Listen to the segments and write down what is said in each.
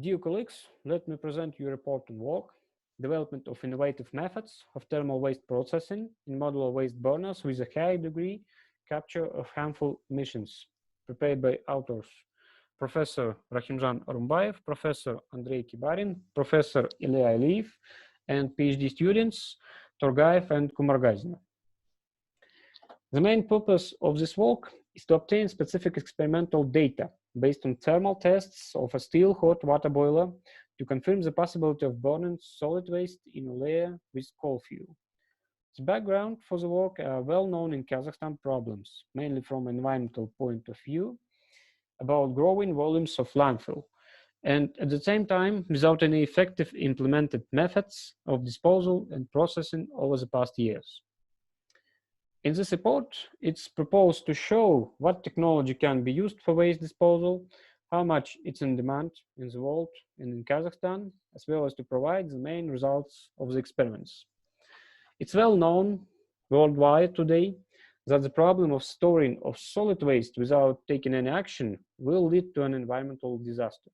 Dear colleagues, let me present you a report on work, development of innovative methods of thermal waste processing in modular waste burners with a high degree capture of harmful emissions, prepared by authors Professor Rahimjan Arumbayev, Professor Andrei Kibarin, Professor Ilya Aliyev, and PhD students Torgaev and Kumargazina. The main purpose of this work is to obtain specific experimental data based on thermal tests of a steel hot water boiler to confirm the possibility of burning solid waste in a layer with coal fuel. The background for the work are well known in Kazakhstan problems, mainly from an environmental point of view, about growing volumes of landfill, and at the same time, without any effective implemented methods of disposal and processing over the past years. In this report, it's proposed to show what technology can be used for waste disposal, how much it's in demand in the world and in Kazakhstan, as well as to provide the main results of the experiments. It's well known worldwide today that the problem of storing of solid waste without taking any action will lead to an environmental disaster.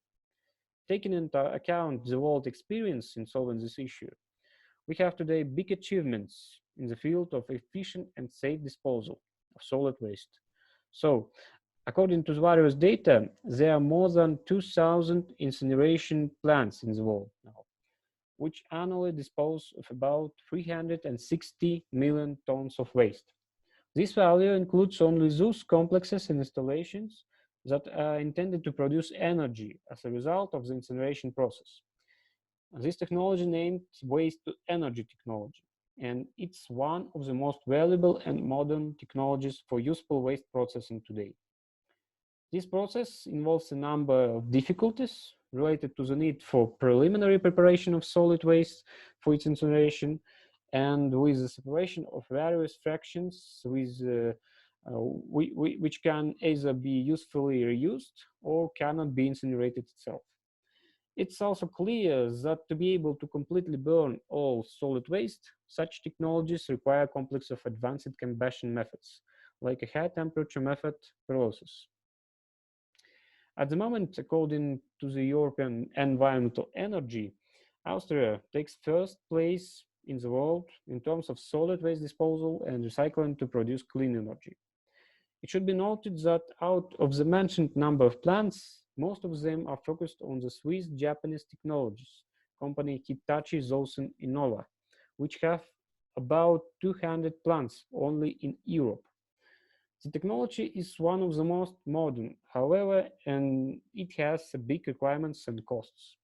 Taking into account the world experience in solving this issue, we have today big achievements in the field of efficient and safe disposal of solid waste. So, according to the various data, there are more than 2,000 incineration plants in the world now, which annually dispose of about 360 million tons of waste. This value includes only those complexes and installations that are intended to produce energy as a result of the incineration process. This technology named waste-to-energy technology, and it's one of the most valuable and modern technologies for useful waste processing today. This process involves a number of difficulties related to the need for preliminary preparation of solid waste for its incineration, and with the separation of various fractions which can either be usefully reused or cannot be incinerated itself. It's also clear that to be able to completely burn all solid waste, such technologies require a complex of advanced combustion methods, like a high temperature method pyrolysis. At the moment, according to the European Environmental Energy, Austria takes first place in the world in terms of solid waste disposal and recycling to produce clean energy. It should be noted that out of the mentioned number of plants, most of them are focused on the Swiss-Japanese technologies, company Hitachi Zosen Innova, which have about 200 plants only in Europe. The technology is one of the most modern, however, and it has big requirements and costs.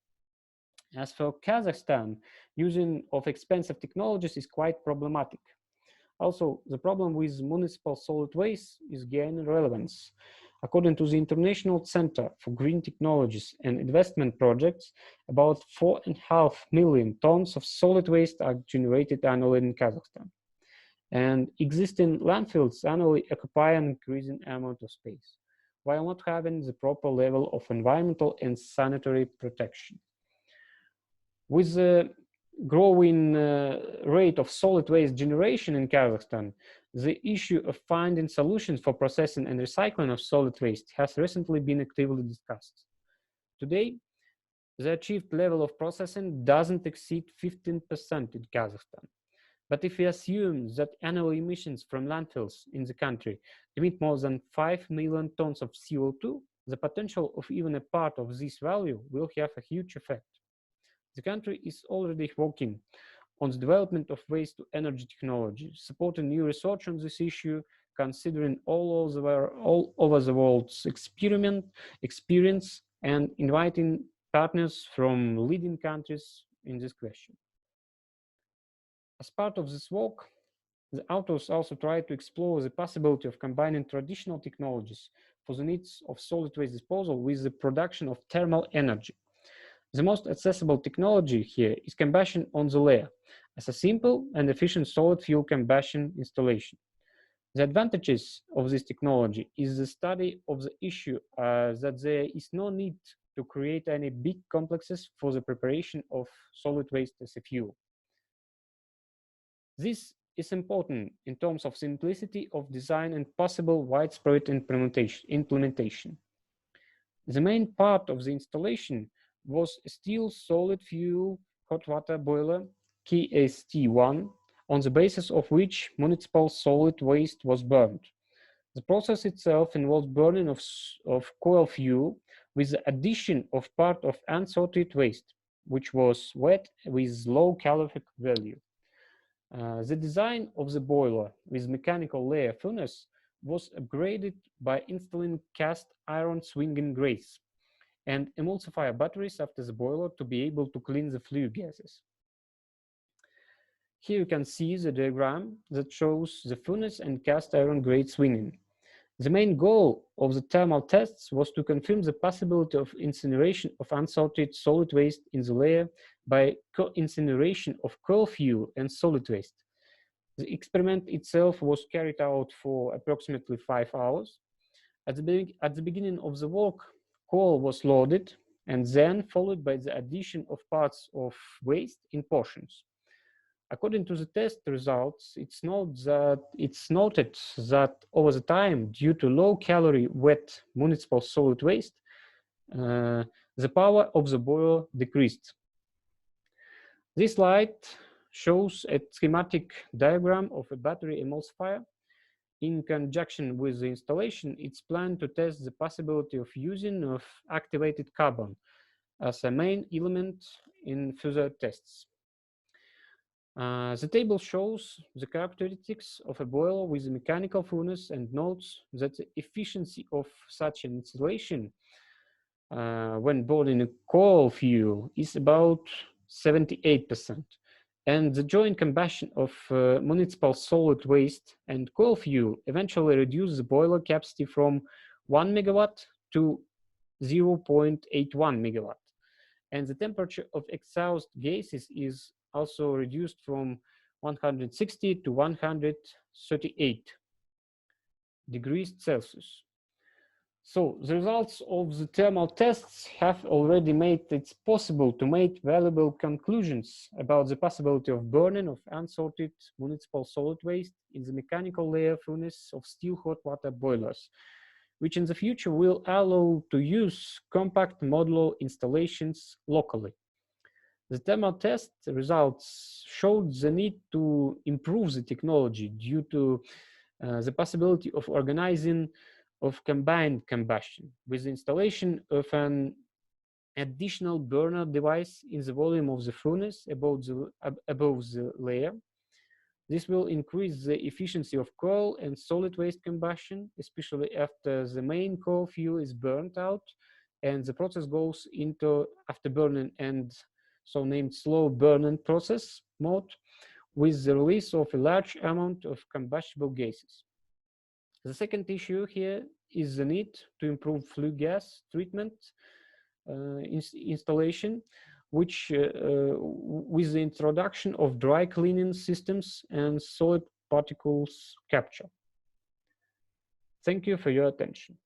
As for Kazakhstan, using of expensive technologies is quite problematic. Also, the problem with municipal solid waste is gaining relevance. According to the International Center for Green Technologies and Investment Projects, about 4.5 million tons of solid waste are generated annually in Kazakhstan. And existing landfills annually occupy an increasing amount of space, while not having the proper level of environmental and sanitary protection. With the growing rate of solid waste generation in Kazakhstan, the issue of finding solutions for processing and recycling of solid waste has recently been actively discussed. Today, the achieved level of processing doesn't exceed 15% in Kazakhstan. But if we assume that annual emissions from landfills in the country emit more than 5 million tons of CO2, the potential of even a part of this value will have a huge effect. The country is already working on the development of waste-to-energy technology, supporting new research on this issue, considering all over the world's experience, and inviting partners from leading countries in this question. As part of this work, the authors also try to explore the possibility of combining traditional technologies for the needs of solid waste disposal with the production of thermal energy. The most accessible technology here is combustion on the layer, as a simple and efficient solid fuel combustion installation. The advantages of this technology is the study of the issue that there is no need to create any big complexes for the preparation of solid waste as a fuel. This is important in terms of simplicity of design and possible widespread implementation. The main part of the installation was a steel solid fuel hot water boiler, KST1, on the basis of which municipal solid waste was burned. The process itself involved burning of coal fuel with the addition of part of unsorted waste, which was wet with low calorific value. The design of the boiler with mechanical layer furnace was upgraded by installing cast iron swinging grates and emulsifier batteries after the boiler to be able to clean the flue gases. Here you can see the diagram that shows the furnace and cast iron grate swinging. The main goal of the thermal tests was to confirm the possibility of incineration of unsorted solid waste in the layer by co-incineration of coal fuel and solid waste. The experiment itself was carried out for approximately 5 hours. At the beginning of the work, coal was loaded and then followed by the addition of parts of waste in portions. According to the test results, it's noted that over the time, due to low-calorie wet municipal solid waste, the power of the boiler decreased. This slide shows a schematic diagram of a battery emulsifier. In conjunction with the installation, it's planned to test the possibility of using of activated carbon as a main element in further tests. The table shows the characteristics of a boiler with a mechanical furnace and notes that the efficiency of such an installation when burning a coal fuel is about 78%. And the joint combustion of municipal solid waste and coal fuel eventually reduced the boiler capacity from 1 megawatt to 0.81 megawatt. And the temperature of exhaust gases is also reduced from 160 to 138 degrees Celsius. So the results of the thermal tests have already made it possible to make valuable conclusions about the possibility of burning of unsorted municipal solid waste in the mechanical layer furnace of steel hot water boilers, which in the future will allow to use compact modular installations locally. The thermal test results showed the need to improve the technology due to the possibility of organizing of combined combustion with the installation of an additional burner device in the volume of the furnace above the layer. This will increase the efficiency of coal and solid waste combustion, especially after the main coal fuel is burnt out and the process goes into afterburning and so-named slow burning process mode with the release of a large amount of combustible gases. The second issue here is the need to improve flue gas treatment installation, which with the introduction of dry cleaning systems and solid particles capture. Thank you for your attention.